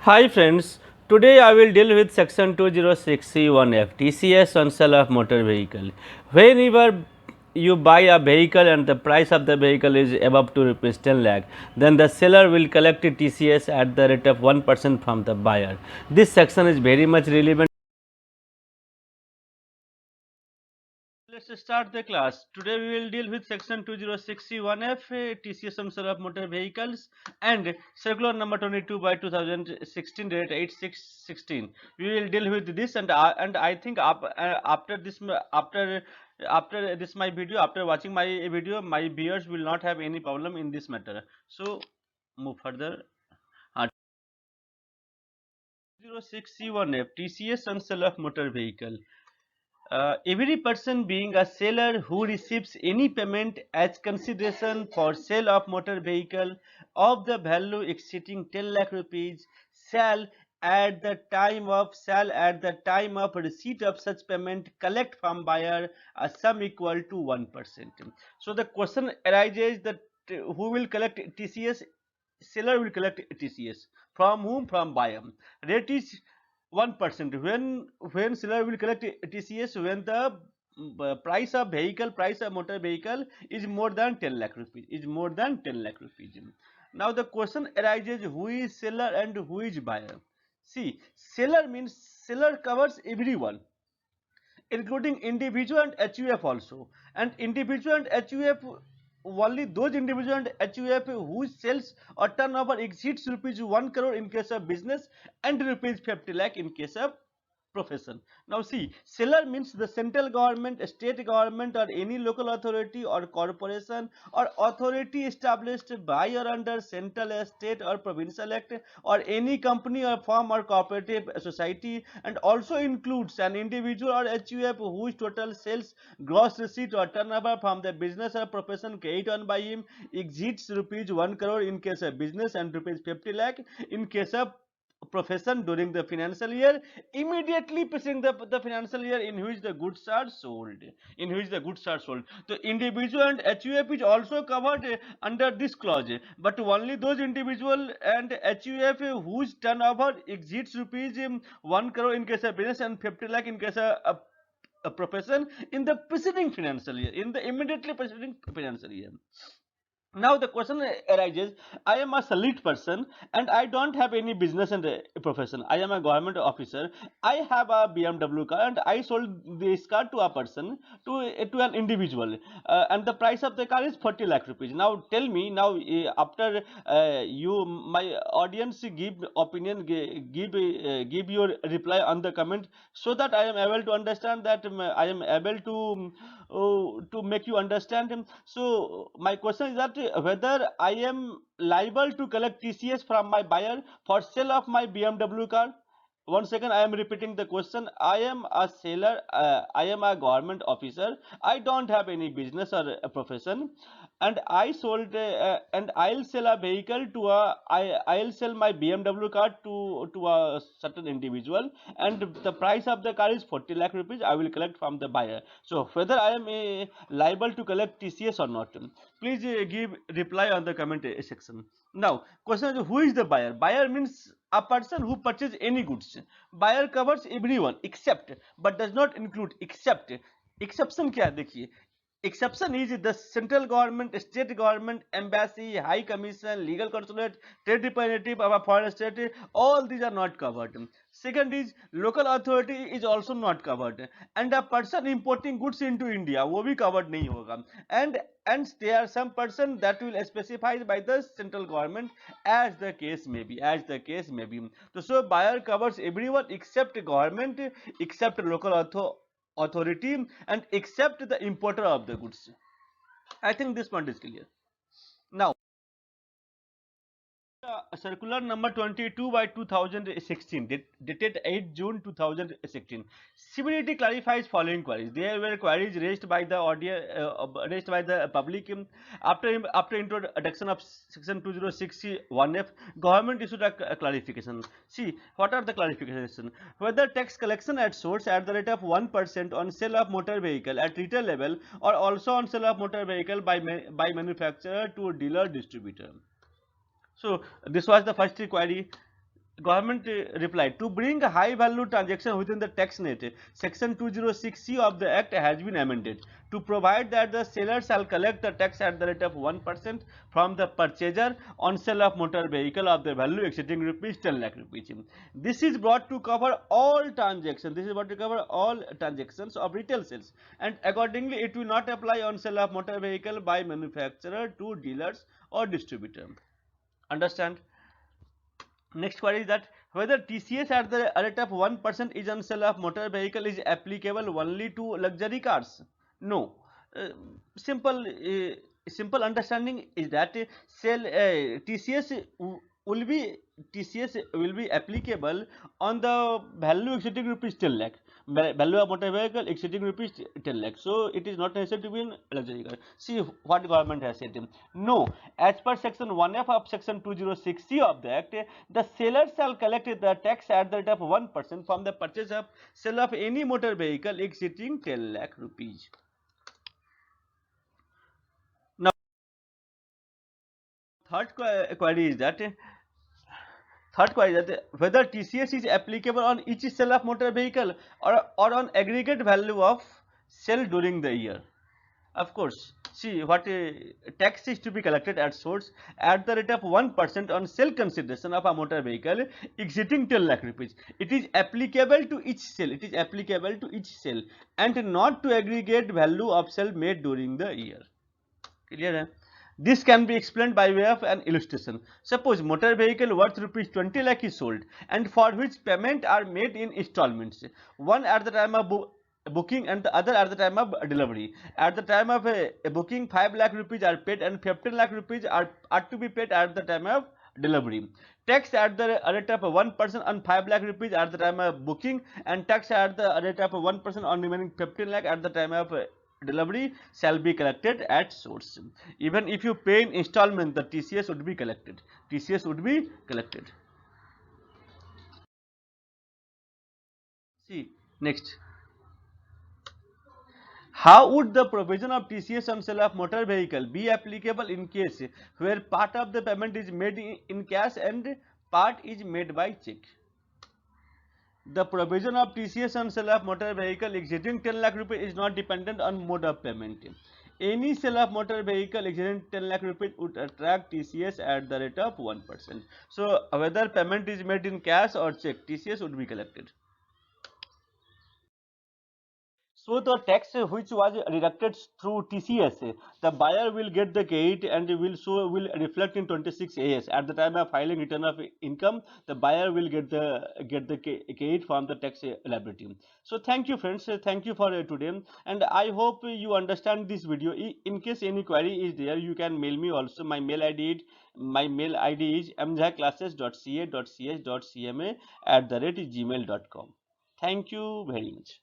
Hi friends, today I will deal with section 206C1F TCS on sale of motor vehicle. Whenever you buy a vehicle and the price of the vehicle is above 2 rupees 10 lakh, then the seller will collect TCS at the rate of 1% from the buyer. This section is very much relevant. Let's start the class. Today we will deal with section 206C1F TCS on sale of motor vehicles and circular number 22 by 2016 date 8616. We will deal with this and I think after this my video, after watching my video, my viewers will not have any problem in this matter. So move further. 206C1F TCS on sale of motor vehicle. Every person being a seller who receives any payment as consideration for sale of motor vehicle of the value exceeding 10 lakh rupees shall at the time of receipt of such payment collect from buyer a sum equal to 1%. So the question arises that who will collect TCS? Seller will collect TCS. From whom? From buyer. Rate is 1%. When seller will collect TCS when the price of motor vehicle is more than 10 lakh rupees. Now the question arises, who is seller and who is buyer? See, seller means seller covers everyone, including individual and HUF also. And individual and HUF, only those individual and HUF whose sales or turnover exceeds rupees 1 crore in case of business and rupees 50 lakh in case of profession. Now see, seller means the central government, state government or any local authority or corporation or authority established by or under central, state or provincial act, or any company or firm or cooperative society, and also includes an individual or HUF whose total sales, gross receipt or turnover from the business or profession carried on by him exceeds rupees 1 crore in case of business and rupees 50 lakh in case of profession during the financial year immediately preceding the financial year in which the goods are sold. The individual and HUF is also covered under this clause, but only those individual and HUF whose turnover exceeds rupees 1 crore in case of business and 50 lakh in case of a profession in the preceding financial year, in the immediately preceding financial year. Now the question arises, I am a salaried person and I don't have any business and profession. I am a government officer. I have a BMW car and I sold this car to a person, to an individual, and the price of the car is 40 lakh rupees. Now tell me, now after you my audience give opinion, give your reply on the comment, so that I am able to understand, that I am able to make you understand him. So my question is that whether I am liable to collect TCS from my buyer for sale of my BMW car. Once again, I am repeating the question. I am a seller. I am a government officer. I don't have any business or a profession, and I'll sell a vehicle to I'll sell my BMW car to a certain individual, and the price of the car is 40 lakh rupees. I will collect from the buyer. So whether I am liable to collect TCS or not, please give reply on the comment section. Now question is, who is the buyer? Buyer means a person who purchases any goods. Buyer covers everyone except, but does not include except. Exception क्या है देखिए, exception is the central government, state government, embassy, high commission, legal consulate, trade representative of a foreign state. All these are not covered. Second is local authority is also not covered, and a person importing goods into India वो भी covered नहीं होगा. And there are some person that will specified by the central government, as the case may be. So buyer covers everyone except government, except local authority, and except the importer of the goods. I think this point is clear. Now circular number 22 by 2016 dated 8 June 2016 severity clarifies following queries. There were queries raised by the raised by the public after introduction of section 206(1)(f). Government issued a clarification. See, what are the clarifications? Whether tax collection at source at the rate of 1% on sale of motor vehicle at retail level, or also on sale of motor vehicle by manufacturer to dealer distributor. So this was the first query. government replied, to bring a high value transaction within the tax net, section 206C of the act has been amended to provide that the seller shall collect the tax at the rate of 1% from the purchaser on sale of motor vehicle of the value exceeding rupees 10 lakh rupees. This is brought to cover all transactions. This is brought to cover all transactions of retail sales, and accordingly it will not apply on sale of motor vehicle by manufacturer to dealers or distributor. Understand? Next query is that whether TCS at the rate of 1% is on sale of motor vehicle is applicable only to luxury cars. No. Uh, simple simple understanding is that TCS will be TCS will be applicable on the value exceeding rupees 10 lakh. Value of motor vehicle exceeding rupees 10 lakh. So it is not necessary to be in luxury car. See what government has said. No, as per section 1F of section 206C of the act, the seller shall collect the tax at the rate of 1% from the purchase of sale of any motor vehicle exceeding 10 lakh rupees. Now, third query is that whether TCS is applicable on each sale of motor vehicle or on aggregate value of sale during the year. Of course, see what tax is to be collected at source at the rate of 1% on sale consideration of a motor vehicle exceeding 10 lakh rupees. It is applicable to each sale. It is applicable to each sale and not to aggregate value of sale made during the year. Clear? Hai? This can be explained by way of an illustration. Suppose motor vehicle worth rupees 20 lakh is sold and for which payment are made in installments. One at the time of booking and the other at the time of delivery. At the time of booking, 5 lakh rupees are paid and 15 lakh rupees are to be paid at the time of delivery. Tax at the rate of 1% on 5 lakh rupees at the time of booking and tax at the rate of 1% on remaining 15 lakh at the time of delivery shall be collected at source. Even if you pay in installment, the TCS would be collected. TCS would be collected. See, next. How would the provision of TCS on sale of motor vehicle be applicable in case where part of the payment is made in cash and part is made by check? The provision of TCS on sale of motor vehicle exceeding 10 lakh rupees is not dependent on mode of payment. Any sale of motor vehicle exceeding 10 lakh rupees would attract TCS at the rate of 1%. So whether payment is made in cash or check, TCS would be collected. So the tax which was deducted through TCS, the buyer will get the credit and will reflect in 26AS. At the time of filing return of income, the buyer will get the credit from the tax liability. So thank you friends, thank you for today, and I hope you understand this video. In case any query is there, you can mail me also. My mail ID is mjhaclasses.ca.ch.cma@gmail.com. Thank you very much.